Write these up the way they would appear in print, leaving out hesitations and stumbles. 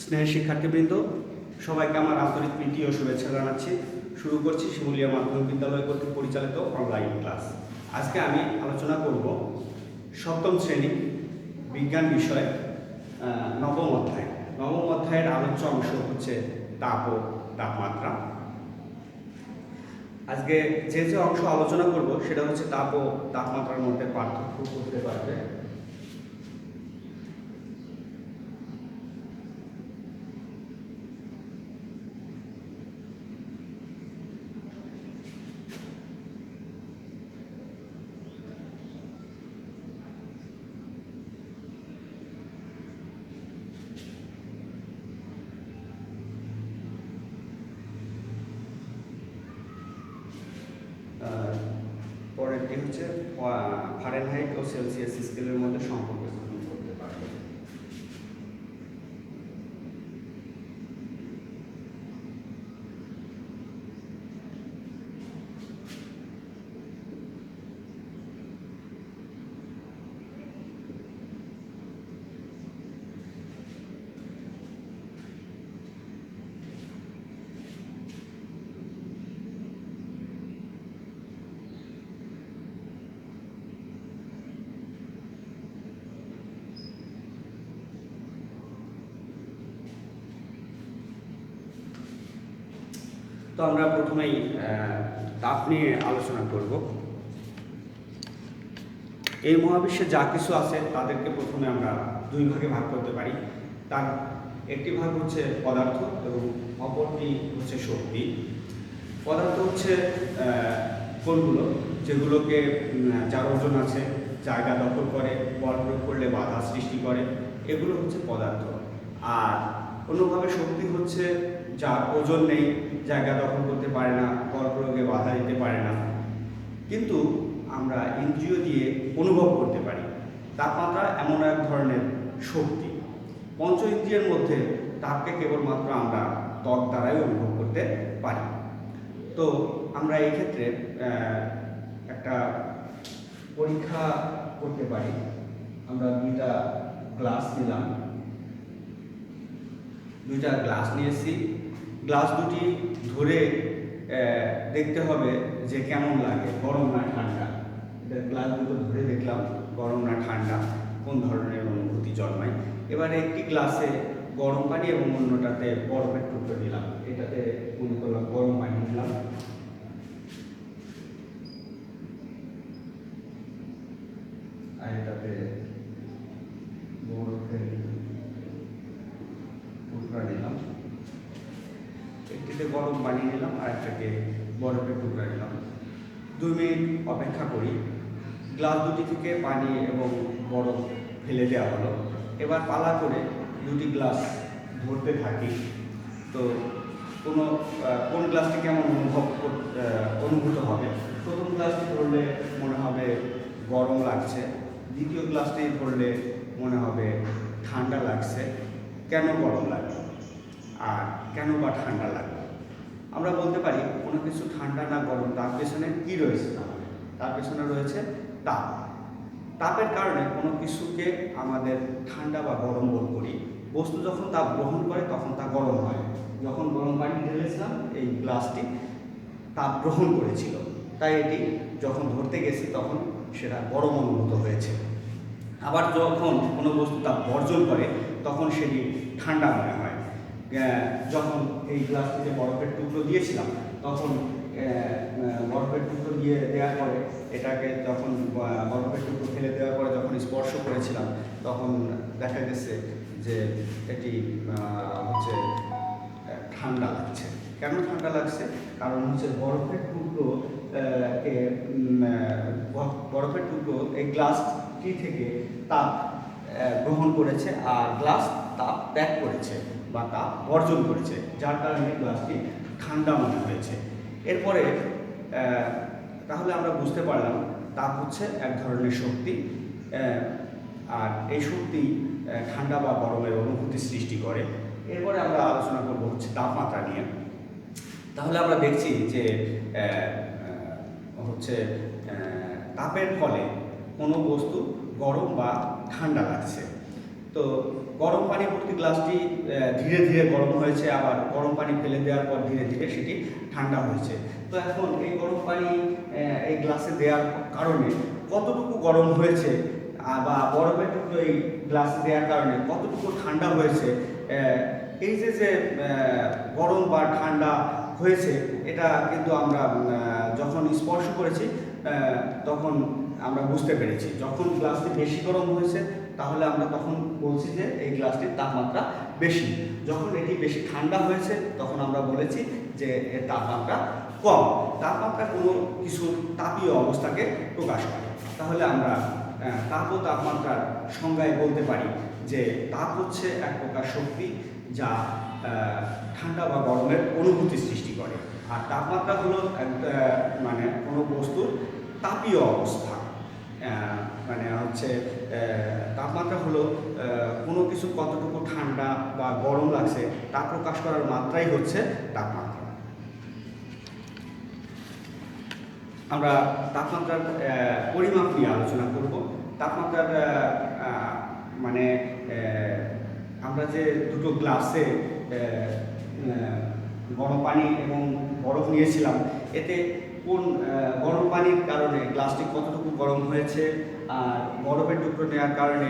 স্নেহের শিক্ষার্থীবৃন্দ, সবাইকে আমার আন্তরিক প্রীতি ও শুভেচ্ছা জানাচ্ছি। শুরু করছি শিমুলিয়া মাধ্যমিক বিদ্যালয় কর্তৃক পরিচালিত অনলাইন ক্লাস। আজকে আমি আলোচনা করব সপ্তম শ্রেণী বিজ্ঞান বিষয় নবম অধ্যায়। নবম অধ্যায়ের আলোচ্য অংশ হচ্ছে তাপ ও তাপমাত্রা। আজকে যে অংশ আলোচনা করব সেটা হচ্ছে তাপ ও তাপমাত্রার মধ্যে পার্থক্য করতে পারবে। পরেরটি হচ্ছে ফারেনহাইট ও সেলসিয়াস স্কেলের মধ্যে সম্পর্ক স্থাপন করতে পারবে। তো আমরা প্রথমেই তাপ নিয়ে আলোচনা করব। এই মহাবিশ্বে যা কিছু আছে তাদেরকে প্রথমে আমরা দুই ভাগে ভাগ করতে পারি। তার একটি ভাগ হচ্ছে পদার্থ এবং অপরটি হচ্ছে শক্তি। পদার্থ হচ্ছে কোনগুলো যেগুলোকে যার ওজন আছে, জায়গা দখল করে, বল প্রয়োগ করলে বাধা সৃষ্টি করে, এগুলো হচ্ছে পদার্থ। আর অন্যভাবে শক্তি হচ্ছে যার ওজন নেই, জায়গা দখল করতে পারে না, বল প্রয়োগে বাধা দিতে পারে না, কিন্তু আমরা ইন্দ্রিয় দিয়ে অনুভব করতে পারি। তাপমাত্রা এমন এক ধরনের শক্তি। পঞ্চ ইন্দ্রিয়ের মধ্যে তাপকে কেবলমাত্র আমরা ত্বক দ্বারাই অনুভব করতে পারি। তো আমরা এই ক্ষেত্রে একটা পরীক্ষা করতে পারি। আমরা দুইটা গ্লাস নিয়েছি। গ্লাস দুটি ধরে দেখতে হবে যে কেমন লাগে, গরম না ঠান্ডা। গ্লাস দুটো ধরে দেখলাম গরম না ঠান্ডা, কোন ধরনের অনুভূতি জন্মায়। এবারে একটি গ্লাসে গরম পানি এবং অন্যটাতে বরফের টুকরো দিলাম। এটাতে মনে করলাম গরম পানি দিলাম, আর এটাতে বরফের টুকরা দিলাম। একটিতে গরম পানি নিলাম আর একটাকে বরফের টুকরা নিলাম। 2 মিনিট অপেক্ষা করি। গ্লাস দুটি থেকে পানি এবং বরফ ফেলে দেওয়া হলো। এবার পালা করে দুটি গ্লাস ধরতে থাকি। তো কোন গ্লাসটি কেমন অনুভূত হবে। প্রথম গ্লাসটি ধরলে মনে হবে গরম লাগছে, দ্বিতীয় গ্লাসটি ধরলে মনে হবে ঠান্ডা লাগছে। কেন গরম লাগলো আর কেন বা ঠান্ডা লাগলো? আমরা বলতে পারি কোনো কিছু ঠান্ডা না গরম, তার পেছনে কী রয়েছে? তার পেছনে রয়েছে তাপ। তাপের কারণে কোনো কিছুকে আমাদের ঠান্ডা বা গরম বোধ করি। বস্তু যখন তাপ গ্রহণ করে তখন তা গরম হয়। যখন গরম পানি ঢেলেছিলাম, এই গ্লাসটি তাপ গ্রহণ করেছিল, তাই এটি যখন ধরতে গেছি তখন সেটা গরম অনুভূত হয়েছে। আবার যখন কোনো বস্তু তাপ বর্জন করে তখন সেটি ঠান্ডা মনে হয়। যখন এই গ্লাসটিতে বরফের টুকরো দিয়েছিলাম তখন বরফের টুকরো দেওয়ার পরে এটাকে যখন বরফের টুকরো ফেলে দেওয়ার পরে যখন স্পর্শ করেছিলাম তখন দেখা গেছে যে এটি হচ্ছে ঠান্ডা লাগছে। কেন ঠান্ডা লাগছে? কারণ হচ্ছে বরফের টুকরো এই গ্লাসটি থেকে তাপ গ্রহণ করেছে আর গ্লাস তাপ ত্যাগ করেছে বা তাপ বর্জন করেছে, যার কারণে গ্লাসটি ঠান্ডা মনে হয়েছে। এরপরে তাহলে আমরা বুঝতে পারলাম তাপ হচ্ছে এক ধরনের শক্তি, আর এই শক্তি ঠান্ডা বা গরমের অনুভূতি সৃষ্টি করে। এরপরে আমরা আলোচনা করব হচ্ছে তাপমাত্রা নিয়ে। তাহলে আমরা দেখছি যে হচ্ছে তাপের ফলে কোনো বস্তু গরম বা ঠান্ডা লাগছে। তো গরম পানি ভর্তি গ্লাসটি ধীরে ধীরে গরম হয়েছে, আবার গরম পানি ফেলে দেওয়ার পর ধীরে ধীরে সেটি ঠান্ডা হয়েছে। তো এখন এই গরম পানি এই গ্লাসে দেওয়ার কারণে কতটুকু গরম হয়েছে বা বরফের টুকরো এই গ্লাসে দেওয়ার কারণে কতটুকু ঠান্ডা হয়েছে, এই যে গরম বা ঠান্ডা হয়েছে এটা কিন্তু আমরা যখন স্পর্শ করেছি তখন আমরা বুঝতে পেরেছি। যখন গ্লাসটি বেশি গরম হয়েছে তাহলে আমরা তখন বলছি যে এই গ্লাসটির তাপমাত্রা বেশি। যখন এটি বেশি ঠান্ডা হয়েছে তখন আমরা বলেছি যে এর তাপমাত্রা কম। তাপমাত্রা কোনো কিছু তাপীয় অবস্থাকে প্রকাশ করে। তাহলে আমরা তাপ ও তাপমাত্রার সংজ্ঞায় বলতে পারি যে তাপ হচ্ছে এক প্রকার শক্তি যা ঠান্ডা বা গরমের অনুভূতি সৃষ্টি করে, আর তাপমাত্রা হলো মানে কোনো বস্তুর তাপীয় অবস্থা। মানে হচ্ছে তাপমাত্রা হলো কোনো কিছু কতটুকু ঠান্ডা বা গরম লাগছে তা প্রকাশ করার মাত্রাই হচ্ছে তাপমাত্রা। আমরা তাপমাত্রার পরিমাপ নিয়ে আলোচনা করব। তাপমাত্রার মানে আমরা যে দুটো গ্লাসে গরম পানি এবং বরফ নিয়েছিলাম, এতে কোন গরম পানির কারণে গ্লাসটি কতটুকু গরম হয়েছে আর বরফের টুকরো নেওয়ার কারণে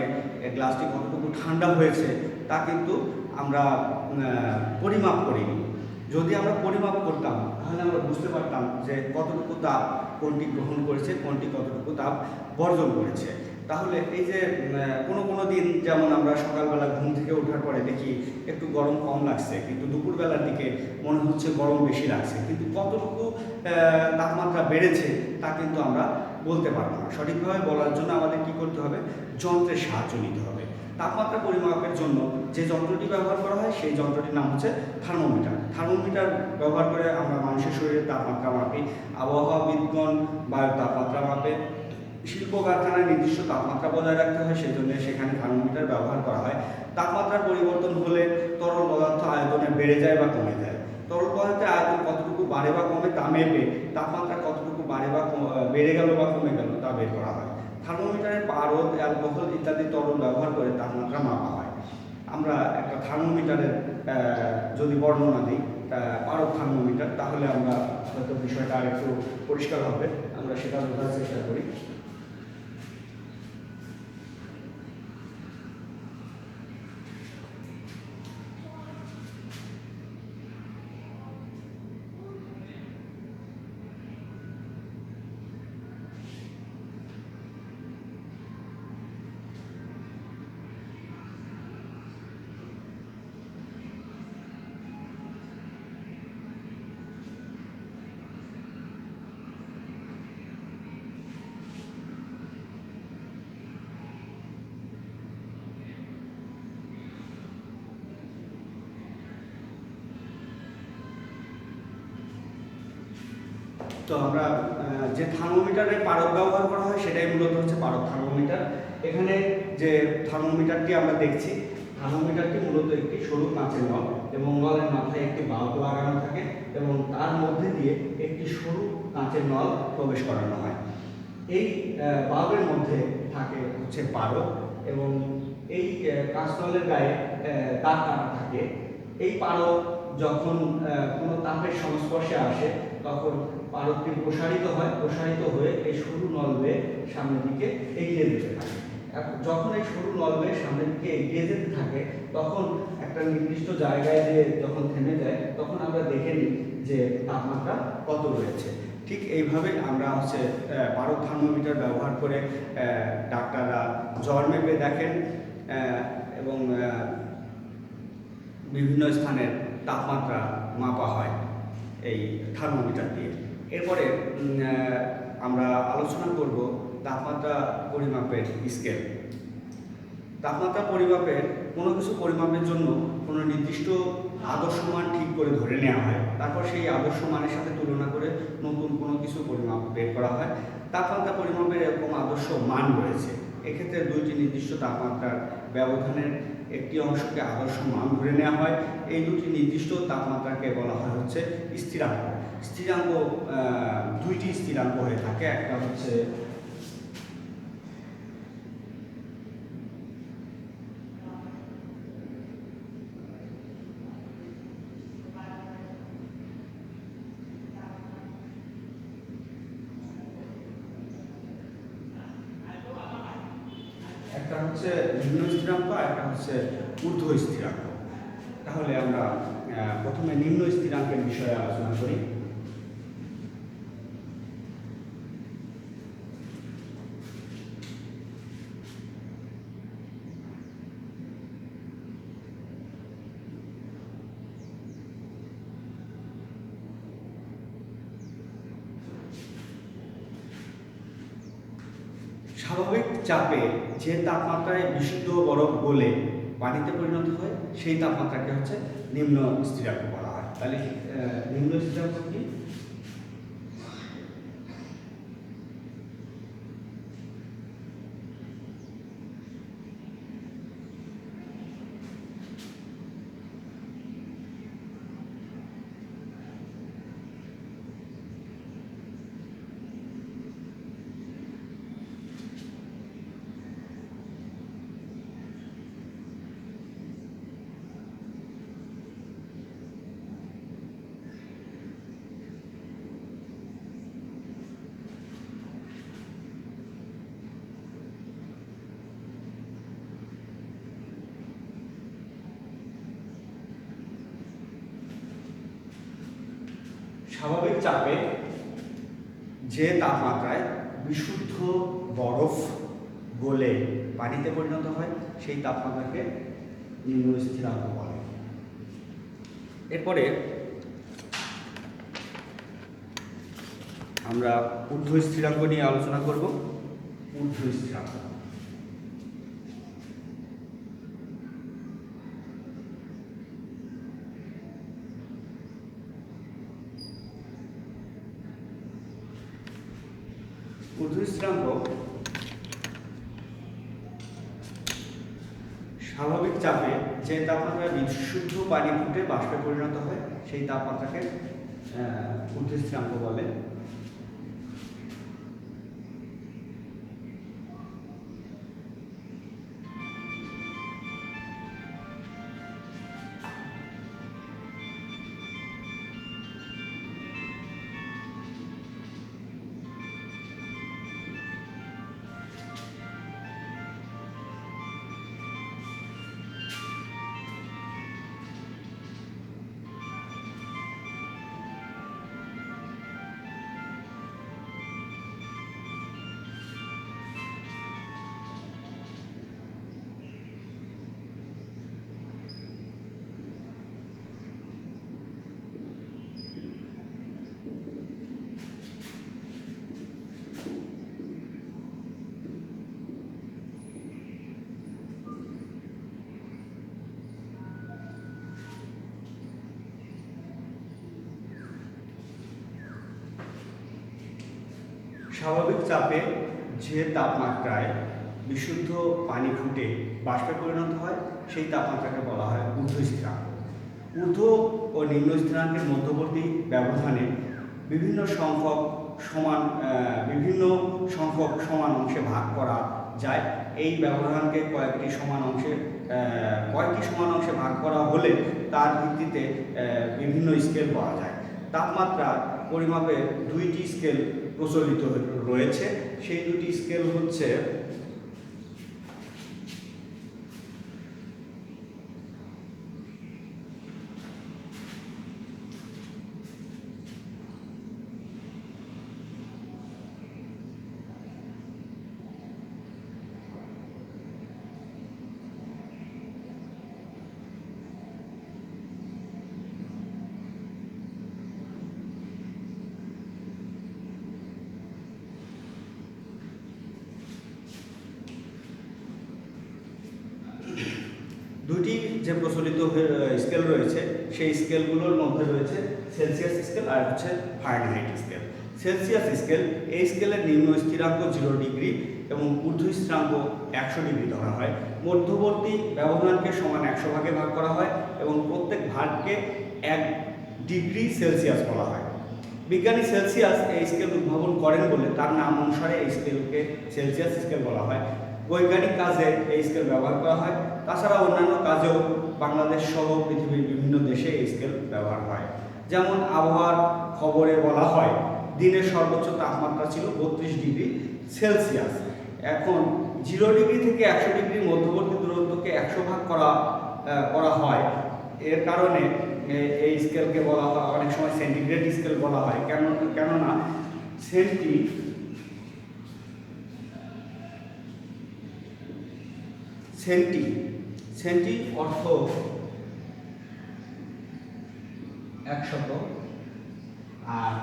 গ্লাসটি কতটুকু ঠান্ডা হয়েছে তা কিন্তু আমরা পরিমাপ করিনি। যদি আমরা পরিমাপ করতাম তাহলে আমরা বুঝতে পারতাম যে কতটুকু তাপ কোনটি গ্রহণ করেছে, কোনটি কতটুকু তাপ বর্জন করেছে। তাহলে এই যে কোনো দিন যেমন আমরা সকালবেলা ঘুম থেকে ওঠার পরে দেখি একটু গরম কম লাগছে, কিন্তু দুপুরবেলার দিকে মনে হচ্ছে গরম বেশি লাগছে, কিন্তু কতটুকু তাপমাত্রা বেড়েছে তা কিন্তু আমরা বলতে পারবো না। সঠিকভাবে বলার জন্য আমাদের কী করতে হবে? যন্ত্রের সাহায্য নিতে হবে। তাপমাত্রা পরিমাপের জন্য যে যন্ত্রটি ব্যবহার করা হয় সেই যন্ত্রটির নাম হচ্ছে থার্মোমিটার। থার্মোমিটার ব্যবহার করে আমরা মানুষের শরীরের তাপমাত্রা মাপি, আবহাওয়াবিদগণ বায়ুর তাপমাত্রা মাপে, শিল্প কারখানায় নির্দিষ্ট তাপমাত্রা বজায় রাখতে হয়, সেই জন্য সেখানে থার্মোমিটার ব্যবহার করা হয়। তাপমাত্রার পরিবর্তন হলে তরল পদার্থ আয়তনে বেড়ে যায় বা কমে যায়। তরল পদার্থের আয়তন কতটুকু বাড়ে বা কমে তা মেপে তাপমাত্রা কতটুকু বেড়ে গেল বা কমে গেল তা বের করা হয়। থার্মোমিটারে পারদ, অ্যালকোহল ইত্যাদি তরল ব্যবহার করে তাপমাত্রা মাপা হয়। আমরা একটা থার্মোমিটারের যদি বর্ণনা দিই, পারদ থার্মোমিটার, তাহলে আমরা হয়তো বিষয়টা আর একটু পরিষ্কার হবে, আমরা সেটা বোঝার চেষ্টা করি। তো আমরা যে থার্মোমিটারে পারদ ব্যবহার করা হয় সেটাই মূলত হচ্ছে পারদ থার্মোমিটার। এখানে যে থার্মোমিটারটি আমরা দেখছি, থার্মোমিটারটি মূলত একটি সরু কাঁচের নল এবং নলের মাথায় একটি বাল্ব লাগানো থাকে এবং তার মধ্যে দিয়ে একটি সরু কাঁচের নল প্রবেশ করানো হয়। এই বাল্বের মধ্যে থাকে হচ্ছে পারদ এবং এই কাঁচ নলের গায়ে তার কাটা থাকে। এই পারদ যখন কোনো তাপের সংস্পর্শে আসে তখন পারদটি প্রসারিত হয়, প্রসারিত হয়ে এই সরু নল বেয়ে সামনের দিকে এগিয়ে যেতে থাকে। যখন এই সরু নল বেয়ে সামনের দিকে এগিয়ে যেতে থাকে তখন একটা নির্দিষ্ট জায়গায় যে যখন থেমে যায় তখন আমরা দেখে নিই যে তাপমাত্রা কত রয়েছে। ঠিক এইভাবে আমরা হচ্ছে পারদ থার্মোমিটার ব্যবহার করে ডাক্তাররা জ্বর মেপে দেখেন এবং বিভিন্ন স্থানের তাপমাত্রা মাপা হয় এই থার্মোমিটার দিয়ে। এরপরে আমরা আলোচনা করব তাপমাত্রা পরিমাপের স্কেল। তাপমাত্রা পরিমাপের কোনো কিছু পরিমাপের জন্য কোনো নির্দিষ্ট আদর্শ মান ঠিক করে ধরে নেওয়া হয়, তারপর সেই আদর্শ মানের সাথে তুলনা করে নতুন কোনো কিছু পরিমাপ বের করা হয়। তাপমাত্রা পরিমাপের এরকম আদর্শ মান রয়েছে। এক্ষেত্রে দুইটি নির্দিষ্ট তাপমাত্রার ব্যবধানের একটি অংশকে আদর্শ মান ধরে নেওয়া হয়। এই দুটি নির্দিষ্ট তাপমাত্রাকে বলা হয় হচ্ছে স্থিরাঙ্ক। স্থিরাঙ্ক দুইটি স্থিরাঙ্ক হয়ে থাকে, একটা হচ্ছে একটা হচ্ছে নিম্ন স্থিরাঙ্ক আর একটা হচ্ছে ঊর্ধ্ব স্থিরাঙ্ক। তাহলে আমরা প্রথমে নিম্ন স্থিরাঙ্কের বিষয়ে আলোচনা করি। স্বাভাবিক চাপে যে তাপমাত্রায় বিশুদ্ধ বরফ গলে পানিতে পরিণত হয় সেই তাপমাত্রাকে হচ্ছে নিম্ন স্থিরাঙ্ক বলা হয়। তাহলে নিম্ন স্থিরাঙ্ক কি? স্বাভাবিক চাপে যে তাপমাত্রায় বিশুদ্ধ বরফ গলে পানিতে পরিণত হয় সেই তাপমাত্রাকে নিম্ন স্থিরাঙ্ক বলে। এরপরে আমরা ঊর্ধ্ব স্থিরাঙ্ক নিয়ে আলোচনা করব। ঊর্ধ্ব স্থিরাঙ্ক ঊর্ধ্ব স্থিরাঙ্ক স্বাভাবিক চাপে যে তাপমাত্রায় বিশুদ্ধ পানি ফুটে বাষ্পে পরিণত হয় সেই তাপমাত্রাকে ঊর্ধ্ব স্থিরাঙ্ক বলে। স্বাভাবিক চাপে যে তাপমাত্রায় বিশুদ্ধ পানি ফুটে বাষ্পে পরিণত হয় সেই তাপমাত্রাকে বলা হয় ঊর্ধ্ব স্থিরাঙ্ক। ঊর্ধ্ব ও নিম্ন স্থিরাঙ্কের মধ্যবর্তী ব্যবধানে বিভিন্ন সংখ্যক সমান অংশে ভাগ করা যায়। এই ব্যবধানকে কয়েকটি সমান অংশে ভাগ করা হলে তার ভিত্তিতে বিভিন্ন স্কেল পাওয়া যায়। তাপমাত্রা পরিমাপের দুইটি স্কেল প্রচলিত রয়েছে। সেই দুটি স্কেল হচ্ছে দুটি যে প্রচলিত স্কেল রয়েছে সেই স্কেলগুলোর মধ্যে রয়েছে সেলসিয়াস স্কেল আর হচ্ছে ফারেনহাইট স্কেল। সেলসিয়াস স্কেল, এই স্কেলের নিম্ন স্থিরাঙ্ক 0 ডিগ্রি এবং ঊর্ধ্ব স্থিরাঙ্ক 100 ডিগ্রি ধরা হয়। মধ্যবর্তী ব্যবধানকে সমান 100 ভাগে ভাগ করা হয় এবং প্রত্যেক ভাগকে 1 ডিগ্রি সেলসিয়াস বলা হয়। বিজ্ঞানী সেলসিয়াস এই স্কেল উদ্ভাবন করেন বলে তার নাম অনুসারে এই স্কেলকে সেলসিয়াস স্কেল বলা হয়। বৈজ্ঞানিক কাজে এই স্কেল ব্যবহার করা হয়। তাছাড়া অন্যান্য কাজেও বাংলাদেশ সহ পৃথিবীর বিভিন্ন দেশে এই স্কেল ব্যবহার হয়। যেমন আবহাওয়ার খবরে বলা হয় দিনের সর্বোচ্চ তাপমাত্রা ছিল 32 ডিগ্রি সেলসিয়াস এখন 0 ডিগ্রি থেকে 100 ডিগ্রির মধ্যবর্তী দূরত্বকে 100 ভাগ করা হয়। এর কারণে এই স্কেলকে বলা হয়, অনেক সময় সেন্টিগ্রেড স্কেল বলা হয়। কেননা সেন্টি অর্থ 100 আর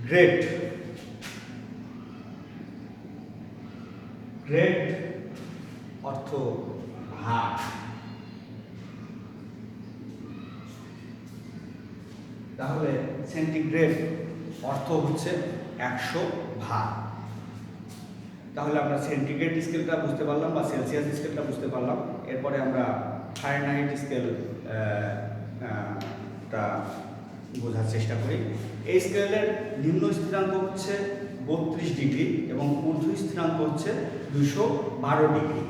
গ্রেড অর্থ ভাগ। তাহলে সেন্টিগ্রেড অর্থ হচ্ছে 100 ভাগ। তাহলে আমরা সেন্টিগ্রেড স্কেলটা বুঝতে পারলাম বা সেলসিয়াস স্কেলটা বুঝতে পারলাম। এরপরে আমরা ফারেনহাইট স্কেল টা বোঝার চেষ্টা করি। এই স্কেলের নিম্ন স্থিরাঙ্ক হচ্ছে 32 ডিগ্রি এবং ঊর্ধ্ব স্থিরাঙ্ক হচ্ছে 212 ডিগ্রি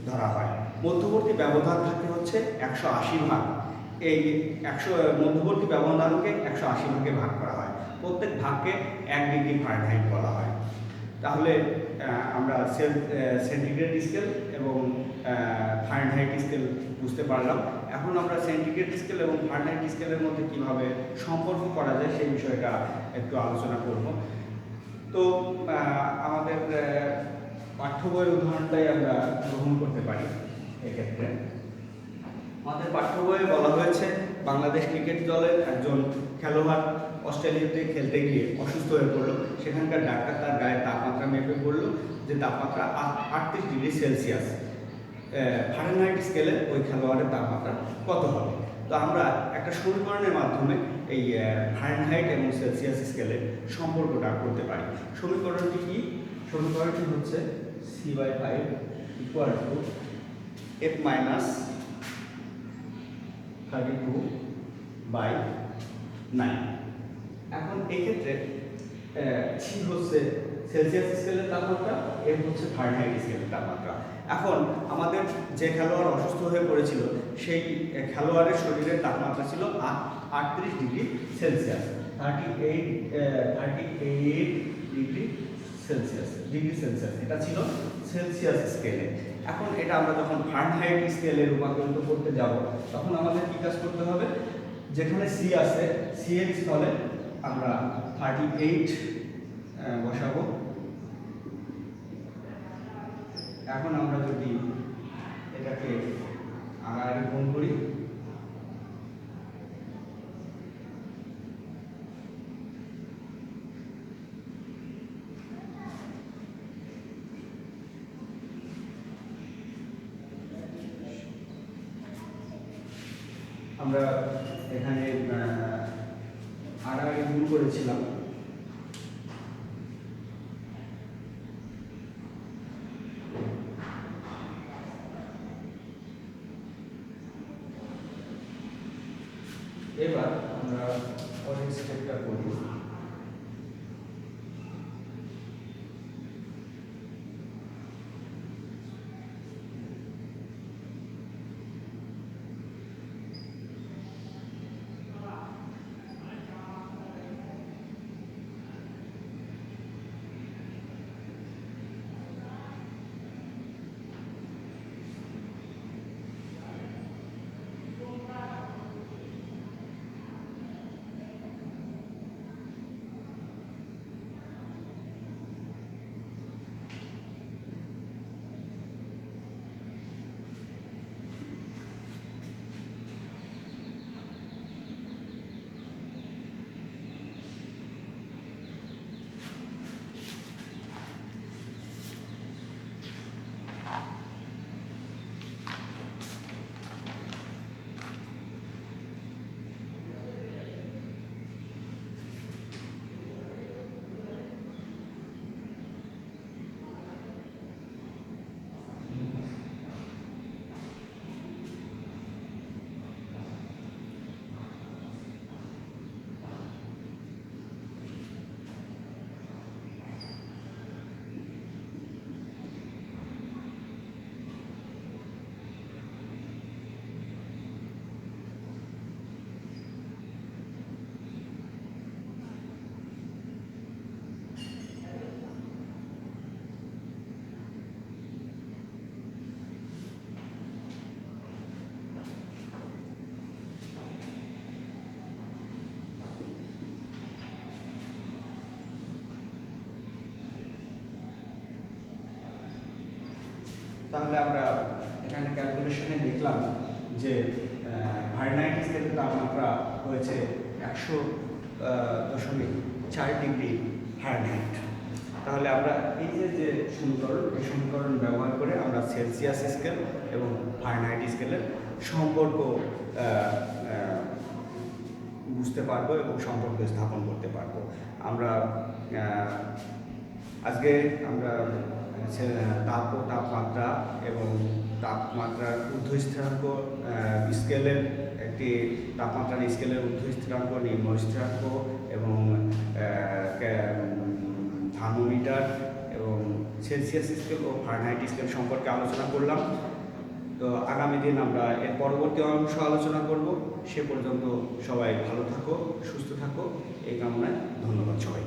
ধরা হয়। মধ্যবর্তী ব্যবধান থাকে হচ্ছে 180 ভাগ। এই মধ্যবর্তী ব্যবধানকে 180 ভাগে ভাগ করা হয়। প্রত্যেক ভাগকে 1 ডিগ্রি ফারেনহাইট বলা হয়। তাহলে আমরা সেন্টিগ্রেড স্কেল এবং ফারেনহাইট স্কেল বুঝতে পারলাম। এখন আমরা সেন্টিগ্রেড স্কেল এবং ফারেনহাইট স্কেলের মধ্যে কিভাবে সম্পর্ক করা যায় সেই বিষয়টা একটু আলোচনা করব। তো আমাদের পাঠ্য বইয়ের উদাহরণটাই আমরা গ্রহণ করতে পারি। এক্ষেত্রে আমাদের পাঠ্য বইয়ে বলা হয়েছে বাংলাদেশ ক্রিকেট দলের একজন খেলোয়াড় অস্ট্রেলিয়াতে খেলতে গিয়ে অসুস্থ হয়ে পড়লো। সেখানকার ডাক্তার তার গায়ে তাপমাত্রা মেপে বললো যে তাপমাত্রা 38 ডিগ্রি সেলসিয়াস। ফারেনহাইট স্কেলে ওই খেলোয়াড়ের তাপমাত্রা কত হবে? তো আমরা একটা সমীকরণের মাধ্যমে এই ফারেনহাইট এবং সেলসিয়াস স্কেলের সম্পর্কটা করতে পারি। সমীকরণটি কি? সমীকরণটি হচ্ছে C/5 = F - 32/9। এখন এক্ষেত্রে C হচ্ছে সেলসিয়াস স্কেলের তাপমাত্রা, F হচ্ছে ফারেনহাইট স্কেলের তাপমাত্রা। এখন আমাদের যে খেলোয়াড় অসুস্থ হয়ে পড়েছিল সেই খেলোয়াড়ের শরীরের তাপমাত্রা ছিল 38 ডিগ্রি সেলসিয়াস, 38 ডিগ্রি সেলসিয়াস। এটা ছিল সেলসিয়াস স্কেলে। এখন এটা আমরা যখন ফারেনহাইট স্কেলে রূপান্তরিত করতে যাব তখন আমাদের কি কাজ করতে হবে? যেখানে C আছে, C এর স্থলে আমরা 38 বসাবো। এখন আমরা যদি এটাকে আড়াআড়ি গুণ করি আমরা এখানে আড়াআড়ি গুণ করেছিলাম। এবার আমরা পরের স্টেপটা করি। তাহলে আমরা এখানে ক্যালকুলেশনে দেখলাম যে ফারেনহাইট স্কেলের তাপমাত্রা হয়েছে 100.4 ডিগ্রি ফারেনহাইট। তাহলে আমরা এই যে সমীকরণ ব্যবহার করে আমরা সেলসিয়াস স্কেল এবং ফারেনহাইট স্কেলের সম্পর্ক বুঝতে পারবো এবং সম্পর্ক স্থাপন করতে পারবো। আমরা আজকে আমরা তাপ ও তাপমাত্রা এবং তাপমাত্রার ঊর্ধ্বস্থিরাঙ্ক স্কেলের একটি তাপমাত্রার স্কেলের ঊর্ধ্বস্থিরাঙ্ক, নিম্ন স্থিরাঙ্ক এবং থার্মোমিটার এবং সেলসিয়াস স্কেল ও ফারেনহাইট স্কেল সম্পর্কে আলোচনা করলাম। তো আগামী দিন আমরা এর পরবর্তী অংশ আলোচনা করব। সে পর্যন্ত সবাই ভালো থাকো, সুস্থ থাকো, এই কামনায় ধন্যবাদ সবাই।